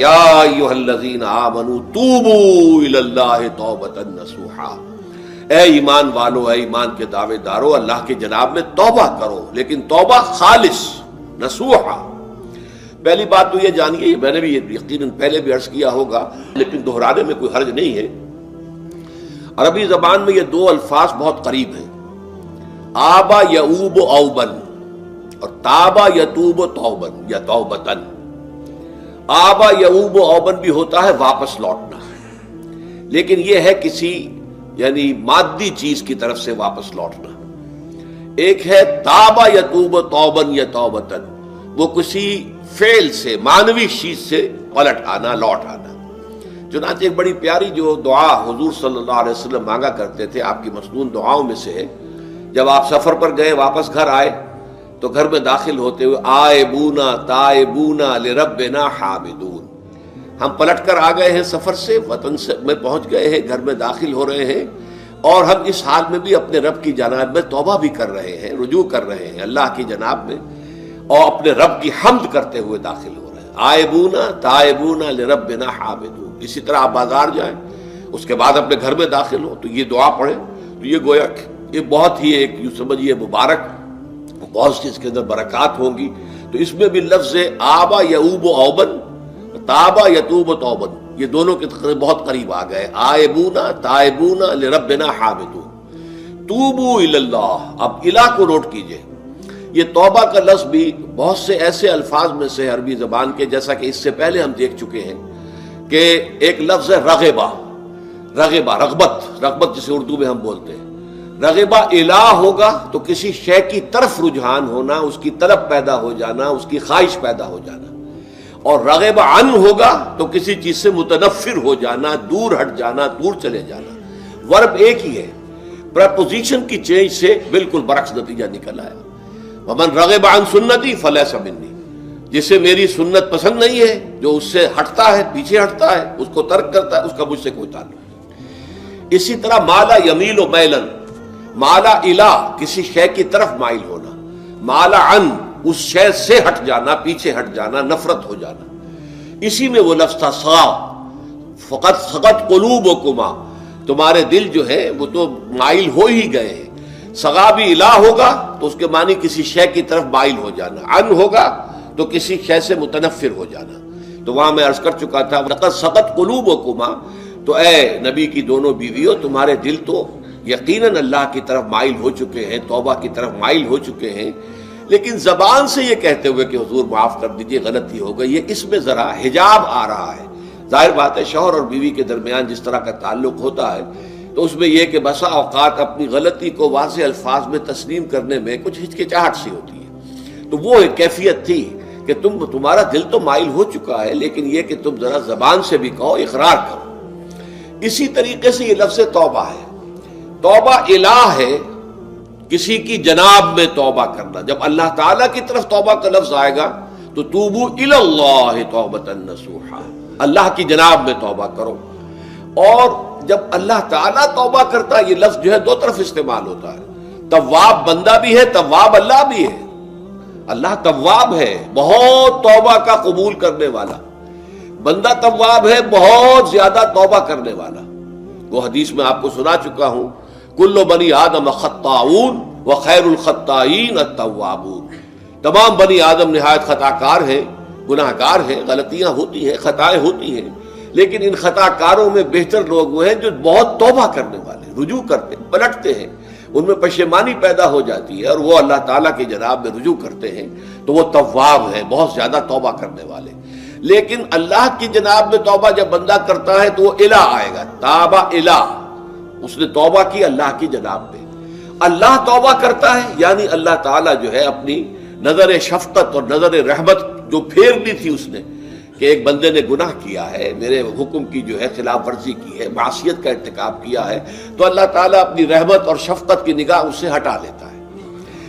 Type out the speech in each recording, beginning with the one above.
یا ایھا الذین آمنوا توبوا الی اللہ توبۃ نصوحا، اے ایمان والو، اے ایمان کے دعوے دارو، اللہ کے جناب میں توبہ کرو، لیکن توبہ خالص نصوحا۔ پہلی بات تو یہ جانیے، میں نے بھی یقیناً پہلے بھی عرض کیا ہوگا لیکن دہرانے میں کوئی حرج نہیں ہے، عربی زبان میں یہ دو الفاظ بہت قریب ہیں، آبا یعوب اوبن اور تابا یتوب توبن یا توبتن۔ آبا یعوب اوبن بھی ہوتا ہے واپس لوٹنا، لیکن یہ ہے کسی یعنی مادی چیز کی طرف سے واپس لوٹنا۔ ایک ہے تابا یتوب توبن یا توبتن، وہ کسی فعل سے، معنوی چیز سے پلٹ آنا، لوٹ آنا۔ چنانچہ ایک بڑی پیاری جو دعا حضور صلی اللہ علیہ وسلم مانگا کرتے تھے، آپ کی مصنون دعاؤں میں سے ہے، جب آپ سفر پر گئے واپس گھر آئے تو گھر میں داخل ہوتے ہوئے آئبونا تائبونا لربنا حامدون، ہم پلٹ کر آ گئے ہیں سفر سے، وطن سے میں پہنچ گئے ہیں، گھر میں داخل ہو رہے ہیں، اور ہم اس حال میں بھی اپنے رب کی جناب میں توبہ بھی کر رہے ہیں، رجوع کر رہے ہیں اللہ کی جناب میں، اور اپنے رب کی حمد کرتے ہوئے داخل ہو رہے ہیں۔ آئبونا تائبونا لربنا حامدون۔ اسی طرح آپ بازار جائیں، اس کے بعد اپنے گھر میں داخل ہو تو یہ دعا پڑھیں، تو یہ گویا کہ یہ بہت ہی ایک یوں سمجھیے مبارک، بہت سی اس کے اندر برکات ہوں گی۔ تو اس میں بھی لفظ آبا یعوب اوبن، تابا یتوب توبن، یہ دونوں کے بہت قریب آ گئے، آئبونا تائبونا لربنا حامدون۔ توبو الی اللہ، اب الہ کو نوٹ کیجئے، یہ توبہ کا لفظ بھی بہت سے ایسے الفاظ میں سے عربی زبان کے، جیسا کہ اس سے پہلے ہم دیکھ چکے ہیں کہ ایک لفظ ہے رغبہ، رغبہ رغبت جسے اردو میں ہم بولتے ہیں۔ رغبہ الہ ہوگا تو کسی شے کی طرف رجحان ہونا، اس کی طلب پیدا ہو جانا، اس کی خواہش پیدا ہو جانا، اور رغبہ عن ہوگا تو کسی چیز سے متنفر ہو جانا، دور ہٹ جانا، دور چلے جانا۔ ورب ایک ہی ہے، پریپوزیشن کی چینج سے بالکل برعکس نتیجہ نکل آیا۔ ومن رغب عن سنتی فلیس منی، جسے میری سنت پسند نہیں ہے، جو اس سے ہٹتا ہے، پیچھے ہٹتا ہے، اس کو ترک کرتا ہے، اس کا مجھ سے کوئی تعلق نہیں۔ اسی طرح مالا یمیل و میلن، مالا الہ کسی شے کی طرف مائل ہونا، مالا عن اس شے سے ہٹ جانا، پیچھے ہٹ جانا، نفرت ہو جانا۔ اسی میں وہ لفظ تھا سا، فقط سقط قلوبکما، تمہارے دل جو ہے وہ تو مائل ہو ہی گئے ہیں۔ سغا بھی الہ ہوگا تو اس کے معنی کسی شے کی طرف مائل ہو جانا، عن ہوگا تو کسی شے سے متنفر ہو جانا۔ تو وہاں میں عرض کر چکا تھا لقد سقط قلوبکما، تو اے نبی کی دونوں بیویوں، تمہارے دل تو یقیناً اللہ کی طرف مائل ہو چکے ہیں، توبہ کی طرف مائل ہو چکے ہیں، لیکن زبان سے یہ کہتے ہوئے کہ حضور معاف کر دیجئے غلطی ہو گئی ہے، اس میں ذرا حجاب آ رہا ہے۔ ظاہر بات ہے شوہر اور بیوی کے درمیان جس طرح کا تعلق ہوتا ہے تو اس میں یہ کہ بسا اوقات اپنی غلطی کو واضح الفاظ میں تسلیم کرنے میں کچھ ہچکچاہٹ سی ہوتی ہے۔ تو وہ ایک کیفیت تھی کہ تمہارا دل تو مائل ہو چکا ہے، لیکن یہ کہ تم ذرا زبان سے بھی کہو، اقرار کرو۔ اسی طریقے سے یہ لفظ توبہ ہے، توبہ الہ ہے، کسی کی جناب میں توبہ کرنا۔ جب اللہ تعالیٰ کی طرف توبہ کا لفظ آئے گا تو توبو الی اللہ توبۃ نصوحا، اللہ کی جناب میں توبہ کرو۔ اور جب اللہ تعالیٰ توبہ کرتا ہے، یہ لفظ جو ہے دو طرف استعمال ہوتا ہے، تواب بندہ بھی ہے، تواب اللہ بھی ہے۔ اللہ تواب ہے، بہت توبہ کا قبول کرنے والا، بندہ تواب ہے، بہت زیادہ توبہ کرنے والا۔ وہ حدیث میں آپ کو سنا چکا ہوں، کل بنی آدم خطاؤون وخیر الخطائین التوابون، تمام بنی آدم نہایت خطا کار ہیں، گناہ گار ہیں، غلطیاں ہوتی ہیں، خطائیں ہوتی ہیں، لیکن ان خطا کاروں میں بہتر لوگ وہ ہیں جو بہت توبہ کرنے والے، رجوع کرتے ہیں، پلٹتے ہیں، ان میں پشیمانی پیدا ہو جاتی ہے اور وہ اللہ تعالیٰ کی جناب میں رجوع کرتے ہیں، تو وہ تواب ہیں، بہت زیادہ توبہ کرنے والے۔ لیکن اللہ کی جناب میں توبہ جب بندہ کرتا ہے تو وہ الہ آئے گا، تابہ الہ، اس نے توبہ کی اللہ کی جناب میں۔ اللہ توبہ کرتا ہے یعنی اللہ تعالیٰ جو ہے اپنی نظر شفقت اور نظر رحمت جو پھیر دی تھی اس نے کہ ایک بندے نے گناہ کیا ہے، میرے حکم کی جو ہے خلاف ورزی کی ہے، معصیت کا ارتکاب کیا ہے، تو اللہ تعالیٰ اپنی رحمت اور شفقت کی نگاہ اس سے ہٹا لیتا ہے۔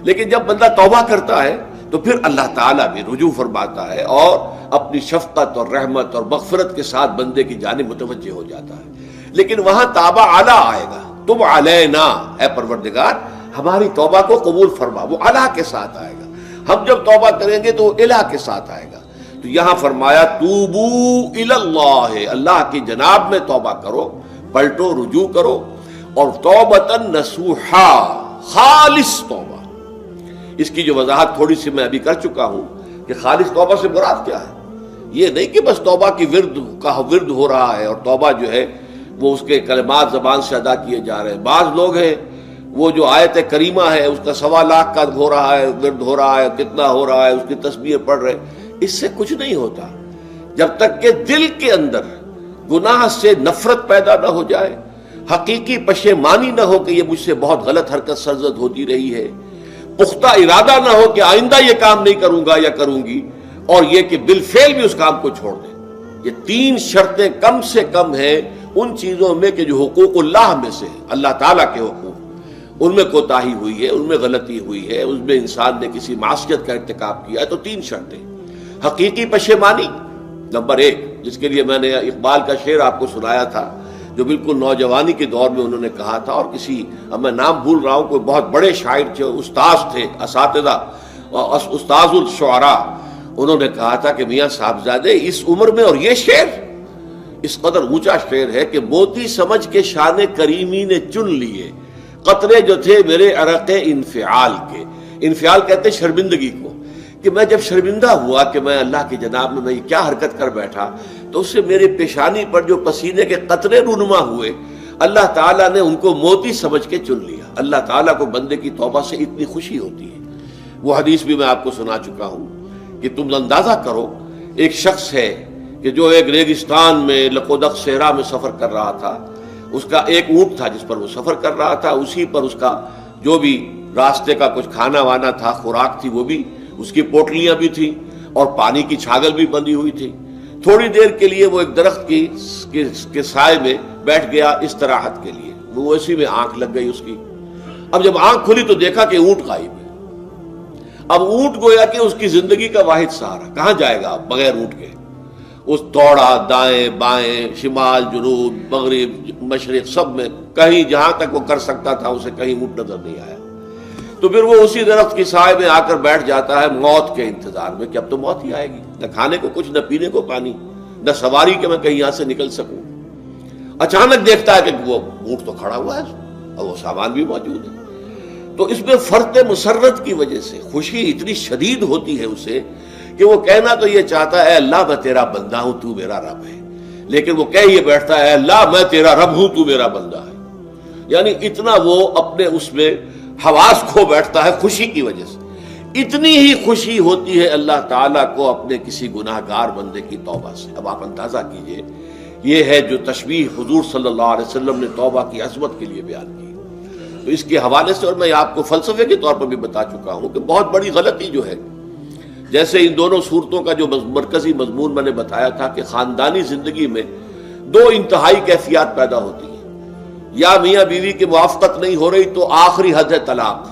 لیکن جب بندہ توبہ کرتا ہے تو پھر اللہ تعالیٰ بھی رجوع فرماتا ہے اور اپنی شفقت اور رحمت اور مغفرت کے ساتھ بندے کی جانب متوجہ ہو جاتا ہے۔ لیکن وہاں تابہ اعلیٰ آئے گا، تب علینا، اے پروردگار ہماری توبہ کو قبول فرما، وہ الہ کے ساتھ آئے گا۔ ہم جب توبہ کریں گے تو وہ الہ کے ساتھ آئے گا۔ تو تو یہاں فرمایا توبو اللہ، اللہ کی جناب میں توبہ کرو، پلٹو، رجوع کرو، اور توبۃ نصوحا، خالص توبہ۔ اس کی جو وضاحت تھوڑی سی میں ابھی کر چکا ہوں کہ خالص توبہ سے مراد کیا ہے۔ یہ نہیں کہ بس توبہ کی ورد ہو رہا ہے اور توبہ جو ہے وہ اس کے کلمات زبان سے ادا کیے جا رہے ہیں۔ بعض لوگ ہیں وہ جو آیت کریمہ ہے اس کا 1.25 لاکھ کا ہو رہا ہے، ورد ہو رہا ہے، کتنا ہو رہا ہے، اس کی تسبیح پڑھ رہے، اس سے کچھ نہیں ہوتا جب تک کہ دل کے اندر گناہ سے نفرت پیدا نہ ہو جائے، حقیقی پشیمانی نہ ہو کہ یہ مجھ سے بہت غلط حرکت سرزد ہوتی رہی ہے، پختہ ارادہ نہ ہو کہ آئندہ یہ کام نہیں کروں گا یا کروں گی، اور یہ کہ بالفعل بھی اس کام کو چھوڑ دیں۔ یہ 3 شرطیں کم سے کم ہیں ان چیزوں میں کہ جو حقوق اللہ میں سے ہیں، اللہ تعالیٰ کے حقوق، ان میں کوتاہی ہوئی ہے، ان میں غلطی ہوئی ہے، اس میں انسان نے کسی معصیت کا ارتکاب کیا ہے، تو 3 شرطیں۔ حقیقی پشیمانی نمبر 1، جس کے لیے میں نے اقبال کا شعر آپ کو سنایا تھا جو بالکل نوجوانی کے دور میں انہوں نے کہا تھا، اور کسی، اب میں نام بھول رہا ہوں، کوئی بہت بڑے شاعر تھے، استاذ تھے، اساتذہ، استاذ الشعراء، انہوں نے کہا تھا کہ میاں صاحبزادے اس عمر میں اور یہ شعر اس قدر اونچا شعر ہے کہ موتی سمجھ کے شان کریمی نے چن لیے قطرے جو تھے میرے عرق انفعال کے۔ انفعال کہتے ہیں شرمندگی کو، کہ میں جب شرمندہ ہوا کہ میں اللہ کی جناب میں یہ کیا حرکت کر بیٹھا، تو اس سے میرے پیشانی پر جو پسینے کے قطرے رونما ہوئے، اللہ تعالیٰ نے ان کو موتی سمجھ کے چن لیا۔ اللہ تعالیٰ کو بندے کی توبہ سے اتنی خوشی ہوتی ہے۔ وہ حدیث بھی میں آپ کو سنا چکا ہوں کہ تم اندازہ کرو، ایک شخص ہے کہ جو ایک ریگستان میں لقودق صحرا میں سفر کر رہا تھا، اس کا ایک اونٹ تھا جس پر وہ سفر کر رہا تھا، اسی پر اس کا جو بھی راستے کا کچھ کھانا وانا تھا، خوراک تھی، وہ بھی، اس کی پوٹلیاں بھی تھیں اور پانی کی چھاگل بھی بندھی ہوئی تھی۔ تھوڑی دیر کے لیے وہ ایک درخت کے سائے میں بیٹھ گیا استراحت کے لیے، وہ اسی میں آنکھ لگ گئی اس کی۔ اب جب آنکھ کھلی تو دیکھا کہ اونٹ غائب ہے۔ اب اونٹ گویا کہ اس کی زندگی کا واحد سہارا، کہاں جائے گا اب بغیر اونٹ کے؟ اس دوڑا دائیں بائیں، شمال جنوب مغرب مشرق، سب میں کہیں جہاں تک وہ کر سکتا تھا اسے کہیں اونٹ نظر نہیں آیا۔ تو پھر وہ اسی درخت کی سائے میں آ کر بیٹھ جاتا ہے موت کے انتظار میں کہ اب تو موت ہی آئے گی، نہ کھانے کو کچھ، نہ پینے کو پانی، نہ سواری کہ میں کہیں یہاں سے نکل سکوں۔ اچانک دیکھتا ہے کہ وہ اونٹ تو کھڑا ہوا ہے اور وہ سامان بھی موجود ہے۔ تو اس میں فرط مسرت کی وجہ سے خوشی اتنی شدید ہوتی ہے اسے کہ وہ کہنا تو یہ چاہتا ہے اے اللہ میں تیرا بندہ ہوں تو میرا رب ہے، لیکن وہ کہہ یہ بیٹھتا ہے اے اللہ میں تیرا رب ہوں تو میرا بندہ ہے۔ یعنی اتنا وہ اپنے اس میں حواس کھو بیٹھتا ہے خوشی کی وجہ سے۔ اتنی ہی خوشی ہوتی ہے اللہ تعالیٰ کو اپنے کسی گناہ گار بندے کی توبہ سے۔ اب آپ اندازہ کیجئے، یہ ہے جو تشبیہ حضور صلی اللہ علیہ وسلم نے توبہ کی عظمت کے لیے بیان کی۔ تو اس کے حوالے سے، اور میں آپ کو فلسفے کے طور پر بھی بتا چکا ہوں کہ بہت بڑی غلطی جو ہے، جیسے ان دونوں صورتوں کا جو مرکزی مضمون میں نے بتایا تھا کہ خاندانی زندگی میں 2 انتہائی کیفیات پیدا ہوتی ہیں، یا میاں بیوی کی موافقت نہیں ہو رہی تو آخری حد ہے طلاق،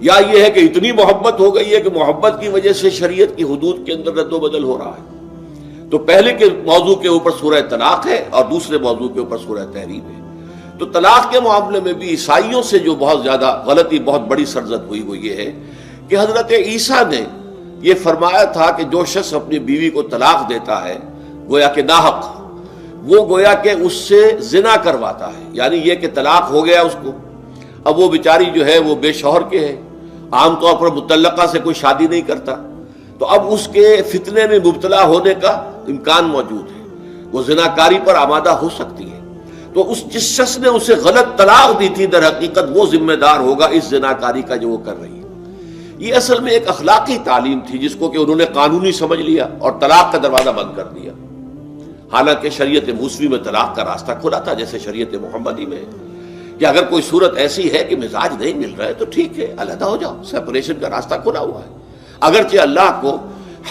یا یہ ہے کہ اتنی محبت ہو گئی ہے کہ محبت کی وجہ سے شریعت کی حدود کے اندر رد و بدل ہو رہا ہے۔ تو پہلے کے موضوع کے اوپر سورہ طلاق ہے اور دوسرے موضوع کے اوپر سورہ تحریم ہے۔ تو طلاق کے معاملے میں بھی عیسائیوں سے جو بہت زیادہ غلطی، بہت بڑی سرزد ہوئی، وہ یہ ہے کہ حضرت عیسیٰ نے یہ فرمایا تھا کہ جو شخص اپنی بیوی کو طلاق دیتا ہے گویا کہ ناحق، وہ گویا کہ اس سے زنا کرواتا ہے۔ یعنی یہ کہ طلاق ہو گیا اس کو، اب وہ بیچاری جو ہے وہ بے شوہر کے ہے، عام طور پر مطلقہ سے کوئی شادی نہیں کرتا، تو اب اس کے فتنے میں مبتلا ہونے کا امکان موجود ہے، وہ زناکاری پر آمادہ ہو سکتی ہے۔ تو اس جس شخص نے اسے غلط طلاق دی تھی در حقیقت وہ ذمہ دار ہوگا اس زناکاری کا جو وہ کر رہی ہے۔ یہ اصل میں ایک اخلاقی تعلیم تھی جس کو کہ انہوں نے قانونی سمجھ لیا اور طلاق کا دروازہ بند کر دیا، حالانکہ شریعت موسوی میں طلاق کا راستہ کھلا تھا، جیسے شریعت محمدی میں کہ اگر کوئی صورت ایسی ہے کہ مزاج نہیں مل رہا ہے تو ٹھیک ہے، علیحدہ ہو جاؤ، سیپریشن کا راستہ کھلا ہوا ہے۔ اگرچہ اللہ کو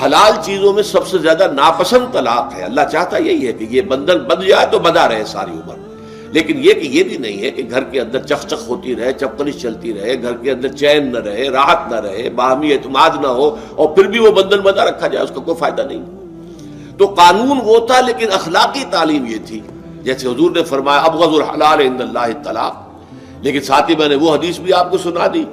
حلال چیزوں میں سب سے زیادہ ناپسند طلاق ہے، اللہ چاہتا یہی ہے کہ یہ بندھن بندھ جائے تو بندھا رہے ساری عمر، لیکن یہ کہ یہ بھی نہیں ہے کہ گھر کے اندر چخ چخ ہوتی رہے، چپکلش چلتی رہے، گھر کے اندر چین نہ رہے، راحت نہ رہے، باہمی اعتماد نہ ہو، اور پھر بھی وہ بندھن بندھا رکھا جائے، اس کا کوئی فائدہ نہیں۔ تو قانون وہ تھا، لیکن اخلاقی تعلیم یہ تھی، جیسے حضور نے فرمایا ابغض الحلال عند اللہ الطلاق۔ لیکن ساتھ ہی میں نے وہ حدیث بھی آپ کو سنا دی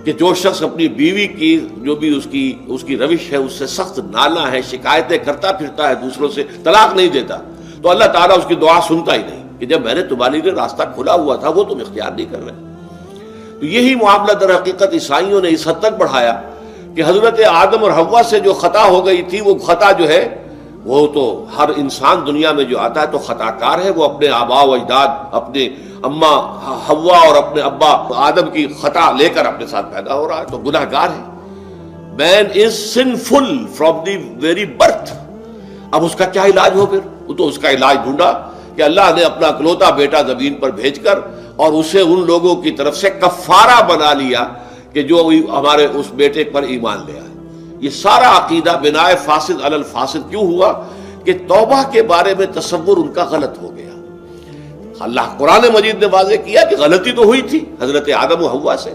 کہ جو شخص اپنی بیوی کی جو بھی اس کی روش ہے اس سے سخت نالا ہے، شکایتیں کرتا پھرتا ہے دوسروں سے، طلاق نہیں دیتا، تو اللہ تعالیٰ اس کی دعا سنتا ہی نہیں کہ جب میں نے تمہارے لیے راستہ کھلا ہوا تھا وہ تم اختیار نہیں کر رہے۔ تو یہی معاملہ در حقیقت عیسائیوں نے اس حد تک بڑھایا کہ حضرت آدم اور حوا سے جو خطا ہو گئی تھی، وہ خطا جو ہے وہ تو ہر انسان دنیا میں جو آتا ہے تو خطا کار ہے، وہ اپنے آباء و اجداد، اپنے اماں حوا اور اپنے ابا آدم کی خطا لے کر اپنے ساتھ پیدا ہو رہا ہے، تو گناہ گار ہے۔ Man is sinful from the very birth. اب اس کا کیا علاج ہو؟ پھر وہ تو اس کا علاج ڈھونڈا کہ اللہ نے اپنا اکلوتا بیٹا زمین پر بھیج کر اور اسے ان لوگوں کی طرف سے کفارہ بنا لیا کہ جو ہمارے اس بیٹے پر ایمان لے آئے۔ یہ سارا عقیدہ بنائے فاسد علی الفاسد کیوں ہوا؟ کہ توبہ کے بارے میں تصور ان کا غلط ہو گیا۔ اللہ قرآن مجید نے واضح کیا کہ غلطی تو ہوئی تھی حضرت آدم و حوا سے،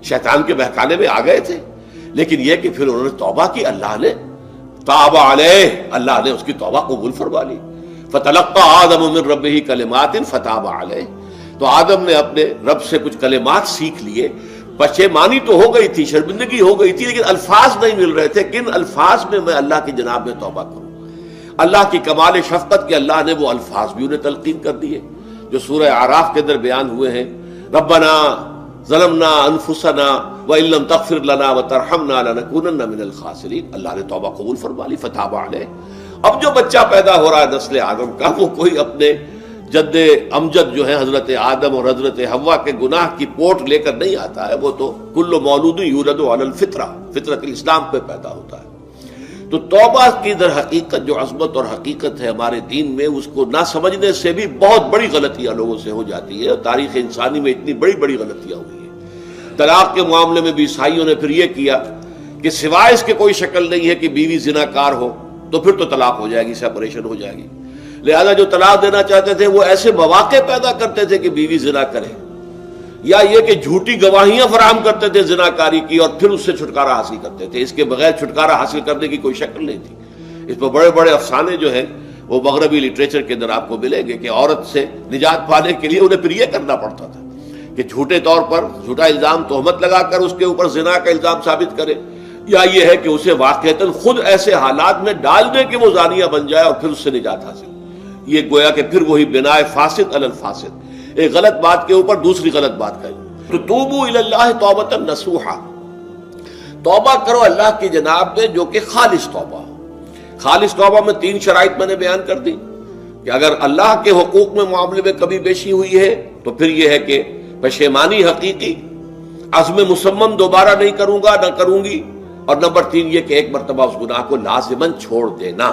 شیطان کے بہکانے میں آ گئے تھے، لیکن یہ کہ پھر انہوں نے توبہ کی، اللہ نے تاب علیہ، اللہ نے اس کی توبہ قبول فرما لی۔ فتلقى آدم من ربہ کلمات فتاب علیہ، تو آدم نے اپنے رب سے کچھ کلمات سیکھ لیے، پشیمانی تو ہو گئی تھی، شرمندگی ہو گئی تھی، لیکن الفاظ نہیں مل رہے تھے، کن الفاظ میں اللہ کی جناب میں توبہ کروں۔ اللہ کی کمال شفقت کے اللہ نے وہ الفاظ بھی انہیں تلقین کر دیے جو سورہ اعراف کے اندر بیان ہوئے ہیں، ربنا ظلمنا انفسنا وان لم تغفر لنا وترحمنا لنکونن من الخاسرین۔ اللہ نے توبہ قبول فرما لی، فتاب علیہ۔ اب جو بچہ پیدا ہو رہا ہے نسل آدم کا، وہ کوئی اپنے جد امجد جو ہے حضرت آدم اور حضرت حوا کے گناہ کی پوٹ لے کر نہیں آتا ہے، وہ تو کل مولود یولد علی الفطرہ، فطرت الاسلام پہ پیدا ہوتا ہے۔ تو توبہ کی در حقیقت جو عظمت اور حقیقت ہے ہمارے دین میں، اس کو نہ سمجھنے سے بھی بہت بڑی غلطیاں لوگوں سے ہو جاتی ہے، اور تاریخ انسانی میں اتنی بڑی بڑی غلطیاں ہوئی ہیں۔ طلاق کے معاملے میں بھی عیسائیوں نے پھر یہ کیا کہ سوائے اس کے کوئی شکل نہیں ہے کہ بیوی زنا کار ہو تو پھر تو طلاق ہو جائے گی، سیپریشن ہو جائے گی، لہذا جو طلاق دینا چاہتے تھے وہ ایسے مواقع پیدا کرتے تھے کہ بیوی زنا کرے، یا یہ کہ جھوٹی گواہیاں فراہم کرتے تھے زنا کاری کی اور پھر اس سے چھٹکارا حاصل کرتے تھے۔ اس کے بغیر چھٹکارا حاصل کرنے کی کوئی شکل نہیں تھی۔ اس پر بڑے بڑے افسانے جو ہیں وہ مغربی لٹریچر کے اندر آپ کو ملیں گے کہ عورت سے نجات پانے کے لیے انہیں پھر یہ کرنا پڑتا تھا کہ جھوٹے طور پر جھوٹا الزام تہمت لگا کر اس کے اوپر زنا کا الزام ثابت کرے، یا یہ ہے کہ اسے واقعتاً خود ایسے حالات میں ڈال دے کہ وہ زانیہ بن جائے اور پھر اس سے نجات حاصل۔ یہ گویا کہ پھر وہی بنائے فاسد علی الفاسد، ایک غلط بات کے اوپر دوسری غلط بات کہی۔ تو توبوا الی اللہ توبۃ نصوحا، توبہ کرو اللہ کی جناب میں جو کہ خالص توبہ ہو۔ خالص توبہ میں 3 شرائط میں نے بیان کر دی کہ اگر اللہ کے حقوق میں معاملے میں کمی بیشی ہوئی ہے تو پھر یہ ہے کہ پشیمانی حقیقی، عزم مصمم دوبارہ نہیں کروں گا نہ کروں گی، اور نمبر 3 یہ کہ ایک مرتبہ اس گناہ کو لازماً چھوڑ دینا۔